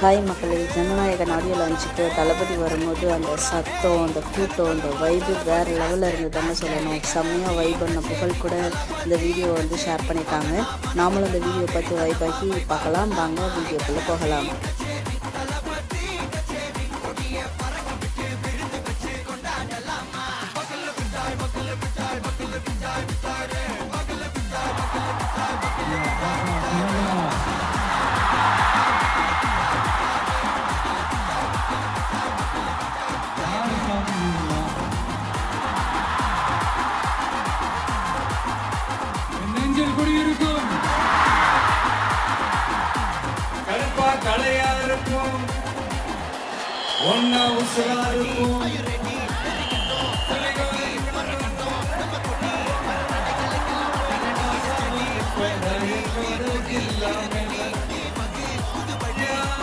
Hi மக்களே, Jananayagan audio லான்ச்சுக்கு தளபதி வரும்போது அந்த சத்தம், அந்த கூட்டம், அந்த வைபு வேறு லெவலில் இருந்ததுன்னு சொல்லணும். செம்மையாக வைப் பண்ண புகழ் கூட இந்த வீடியோ ஷேர் பண்ணிட்டாங்க. நாமளும் இந்த வீடியோ பார்த்து வைபாகி பார்க்கலாம். வாங்க வீடியோக்குள்ளே போகலாம். நெஞ்சில் குடியிருக்கும் கருப்பா கலையா இருக்கும் ஒன்னா உசுரா இருக்கும்